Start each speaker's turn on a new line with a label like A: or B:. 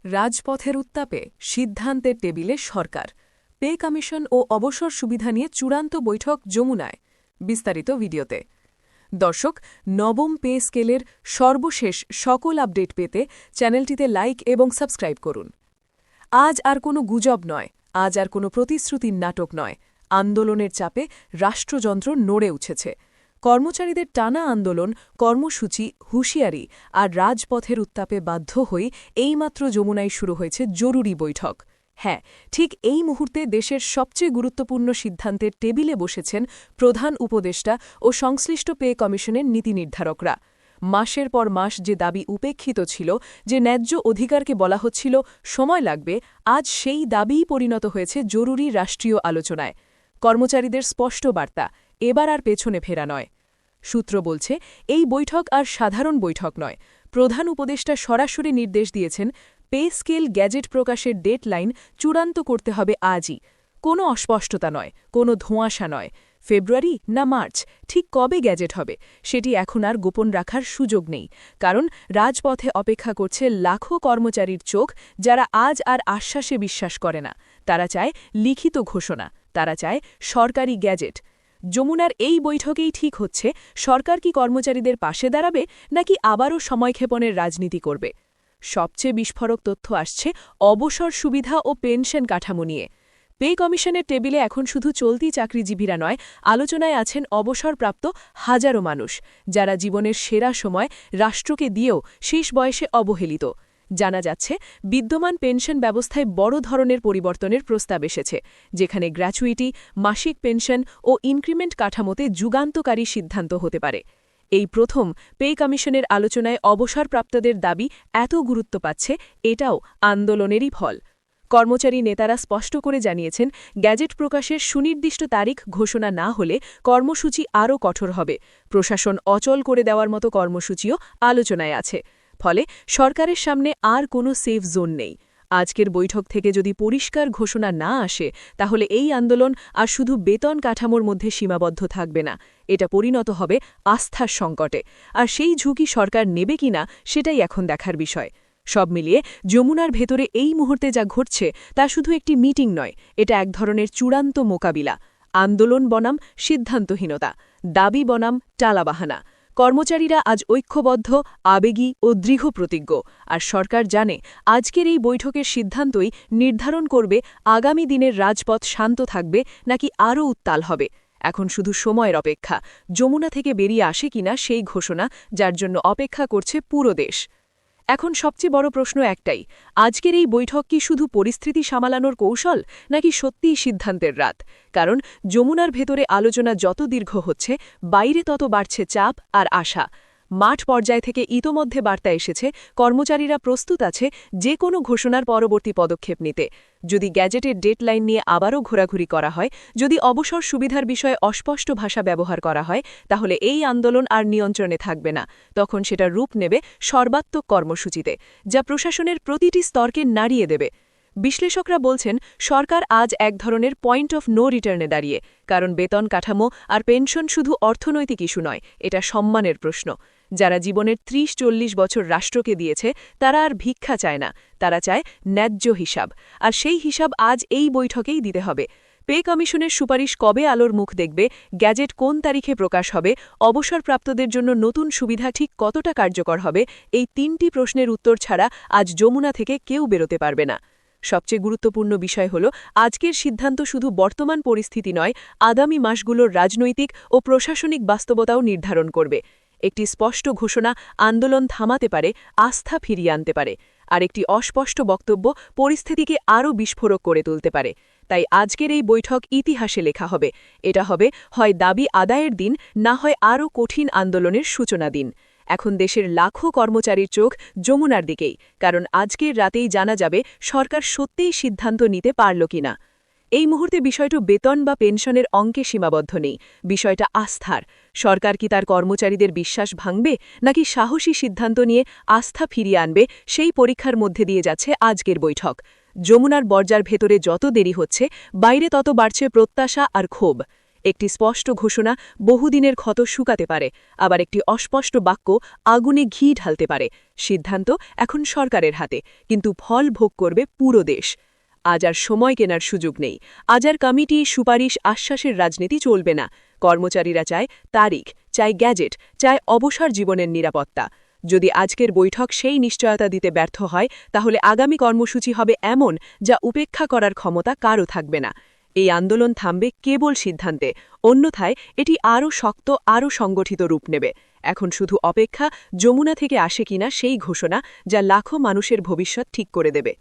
A: রাজপথের উত্তাপে সিদ্ধান্তের টেবিলে সরকার, পে কমিশন ও অবসর সুবিধা নিয়ে চূড়ান্ত বৈঠক যমুনায়। বিস্তারিত ভিডিওতে। দর্শক, নবম পে স্কেলের সর্বশেষ সকল আপডেট পেতে চ্যানেলটিতে লাইক এবং সাবস্ক্রাইব করুন। আজ আর কোনো গুজব নয়, আজ আর কোনো প্রতিশ্রুতির নাটক নয়। আন্দোলনের চাপে রাষ্ট্রযন্ত্র নড়ে উঠেছে। কর্মচারীদের টানা আন্দোলন, কর্মসূচি, হুঁশিয়ারি আর রাজপথের উত্তাপে বাধ্য হয়ে এইমাত্র যমুনায় শুরু হয়েছে জরুরি বৈঠক। হ্যাঁ, ঠিক এই মুহূর্তে দেশের সবচেয়ে গুরুত্বপূর্ণ সিদ্ধান্তের টেবিলে বসেছেন প্রধান উপদেষ্টা ও সংশ্লিষ্ট পে কমিশনের নীতি নির্ধারকরা। মাসের পর মাস যে দাবি উপেক্ষিত ছিল, যে ন্যায্য অধিকারকে বলা হচ্ছিল সময় লাগবে, আজ সেই দাবিই পরিণত হয়েছে জরুরি রাষ্ট্রীয় আলোচনায়। কর্মচারীদের স্পষ্ট বার্তা, এবার আর পেছনে ফেরা নয়। সূত্র বলছে, এই বৈঠক আর সাধারণ বৈঠক নয়। প্রধান উপদেষ্টা সরাসরি নির্দেশ দিয়েছেন, পে স্কেল গ্যাজেট প্রকাশের ডেডলাইন চূড়ান্ত করতে হবে আজই। কোনো অস্পষ্টতা নয়, কোনো ধোঁয়াশা নয়। ফেব্রুয়ারি না মার্চ, ঠিক কবে গ্যাজেট হবে সেটি এখন আর গোপন রাখার সুযোগ নেই। কারণ রাজপথে অপেক্ষা করছে লাখো কর্মচারীর চোখ, যারা আজ আর আশ্বাসে বিশ্বাস করে না। তারা চায় লিখিত ঘোষণা, তারা চায় সরকারি গ্যাজেট। যমুনার এই বৈঠকেই ঠিক হচ্ছে, সরকার কি কর্মচারীদের পাশে দাঁড়াবে নাকি আবারও সময়ক্ষেপণের রাজনীতি করবে। সবচেয়ে বিস্ফোরক তথ্য আসছে অবসর সুবিধা ও পেনশন কাঠামো নিয়ে। পে কমিশনের টেবিলে এখন শুধু চলতি চাকরিজীবীরা নয়, আলোচনায় আছেন অবসরপ্রাপ্ত হাজারো মানুষ, যারা জীবনের সেরা সময় রাষ্ট্রকে দিয়েও শেষ বয়সে অবহেলিত। জানা যাচ্ছে, বিদ্যমান পেনশন ব্যবস্থায় বড় ধরনের পরিবর্তনের প্রস্তাব এসেছে, যেখানে গ্র্যাচুইটি, মাসিক পেনশন ও ইনক্রিমেন্ট কাঠামোতে যুগান্তকারী সিদ্ধান্ত হতে পারে। এই প্রথম পে কমিশনের আলোচনায় অবসরপ্রাপ্তদের দাবি এত গুরুত্ব পাচ্ছে, এটাও আন্দোলনেরই ফল। কর্মচারী নেতারা স্পষ্ট করে জানিয়েছেন, গ্যাজেট প্রকাশের সুনির্দিষ্ট তারিখ ঘোষণা না হলে কর্মসূচি আরও কঠোর হবে। প্রশাসন অচল করে দেওয়ার মতো কর্মসূচিও আলোচনায় আছে। ফলে সরকারের সামনে আর কোনো সেফ জোন নেই। আজকের বৈঠক থেকে যদি পরিষ্কার ঘোষণা না আসে, তাহলে এই আন্দোলন আর শুধু বেতন কাঠামোর মধ্যে সীমাবদ্ধ থাকবে না, এটা পরিণত হবে আস্থার সংকটে। আর সেই ঝুঁকি সরকার নেবে কিনা সেটাই এখন দেখার বিষয়। সব মিলিয়ে যমুনার ভেতরে এই মুহূর্তে যা ঘটছে তা শুধু একটি মিটিং নয়, এটা এক ধরনের চূড়ান্ত মোকাবিলা। আন্দোলন বনাম সিদ্ধান্তহীনতা, দাবি বনাম টালাবাহানা। কর্মচারীরা আজ ঐক্যবদ্ধ, আবেগী ও দৃঢ় প্রতিজ্ঞ। আর সরকার জানে, আজকের এই বৈঠকের সিদ্ধান্তই নির্ধারণ করবে আগামী দিনের রাজপথ শান্ত থাকবে নাকি আরও উত্তাল হবে। এখন শুধু সময়ের অপেক্ষা, যমুনা থেকে বেরিয়ে আসে কিনা সেই ঘোষণা, যার জন্য অপেক্ষা করছে পুরো দেশ। এখন সবচেয়ে বড় প্রশ্ন একটাই, আজকের এই বৈঠক কি শুধু পরিস্থিতি সামলানোর কৌশল নাকি সত্যিই সিদ্ধান্তের রাত? কারণ যমুনার ভেতরে আলোচনা যত দীর্ঘ হচ্ছে, বাইরে তত বাড়ছে চাপ আর আশা। মাঠ পর্যায় থেকে ইতোমধ্যে বার্তা এসেছে, কর্মচারীরা প্রস্তুত আছে যে কোনো ঘোষণার পরবর্তী পদক্ষেপ নিতে। যদি গ্যাজেটের ডেডলাইন নিয়ে আবারও ঘোরাঘুরি করা হয়, যদি অবসর সুবিধার বিষয়ে অস্পষ্ট ভাষা ব্যবহার করা হয়, তাহলে এই আন্দোলন আর নিয়ন্ত্রণে থাকবে না। তখন সেটা রূপ নেবে সর্বাত্মক কর্মসূচিতে, যা প্রশাসনের প্রতিটি স্তরকে নাড়িয়ে দেবে। বিশ্লেষকরা বলছেন, সরকার আজ এক ধরনের পয়েন্ট অফ নো রিটার্নে দাঁড়িয়ে। কারণ বেতন কাঠামো আর পেনশন শুধু অর্থনৈতিক ইস্যু নয়, এটা সম্মানের প্রশ্ন। যারা জীবনের ৩০-৪০ বছর রাষ্ট্রকে দিয়েছে, তারা আর ভিক্ষা চায় না, তারা চায় ন্যায্য হিসাব। আর সেই হিসাব আজ এই বৈঠকেই দিতে হবে। পে কমিশনের সুপারিশ কবে আলোর মুখ দেখবে, গ্যাজেট কোন তারিখে প্রকাশ হবে, অবসরপ্রাপ্তদের জন্য নতুন সুবিধা ঠিক কতটা কার্যকর হবে, এই ৩টি প্রশ্নের উত্তর ছাড়া আজ যমুনা থেকে কেউ বেরোতে পারবে না। সবচেয়ে গুরুত্বপূর্ণ বিষয় হল, আজকের সিদ্ধান্ত শুধু বর্তমান পরিস্থিতি নয়, আগামী মাসগুলোর রাজনৈতিক ও প্রশাসনিক বাস্তবতাও নির্ধারণ করবে। একটি স্পষ্ট ঘোষণা আন্দোলন থামাতে পারে, আস্থা ফিরিয়ে আনতে পারে। আর একটি অস্পষ্ট বক্তব্য পরিস্থিতিকে আরও বিস্ফোরক করে তুলতে পারে। তাই আজকের এই বৈঠক ইতিহাসে লেখা হবে। এটা হবে হয় দাবি আদায়ের দিন, না হয় আরও কঠিন আন্দোলনের সূচনা দিন। এখন দেশের লাখো কর্মচারীর চোখ যমুনার দিকেই, কারণ আজকের রাতেই জানা যাবে সরকার সত্যিই সিদ্ধান্ত নিতে পারল কিনা। এই মুহূর্তে বিষয়টা বেতন বা পেনশনের অঙ্কে সীমাবদ্ধ নেই, বিষয়টা আস্থার। সরকার কি তার কর্মচারীদের বিশ্বাস ভাঙবে নাকি সাহসী সিদ্ধান্ত নিয়ে আস্থা ফিরিয়ে আনবে, সেই পরীক্ষার মধ্যে দিয়ে যাচ্ছে আজকের বৈঠক। যমুনার বর্জার ভেতরে যত দেরি হচ্ছে, বাইরে তত বাড়ছে প্রত্যাশা আর ক্ষোভ। একটি স্পষ্ট ঘোষণা বহুদিনের ক্ষত শুকাতে পারে, আবার একটি অস্পষ্ট বাক্য আগুনে ঘি ঢালতে পারে। সিদ্ধান্ত এখন সরকারের হাতে, কিন্তু ফল ভোগ করবে পুরো দেশ। আজ আর সময় কেনার সুযোগ নেই। আজ আর কমিটি, সুপারিশ, আশ্বাসের রাজনীতি চলবে না। কর্মচারীরা চায় তারিখ, চায় গ্যাজেট, চায় অবসর জীবনের নিরাপত্তা। যদি আজকের বৈঠক সেই নিশ্চয়তা দিতে ব্যর্থ হয়, তাহলে আগামী কর্মসূচি হবে এমন যা উপেক্ষা করার ক্ষমতা কারও থাকবে না। এই আন্দোলন থামবে কেবল সিদ্ধান্তে, অন্যথায় এটি আরও শক্ত, আরও সংগঠিত রূপ নেবে। এখন শুধু অপেক্ষা যমুনা থেকে আসে কিনা সেই ঘোষণা, যা লাখো মানুষের ভবিষ্যৎ ঠিক করে দেবে।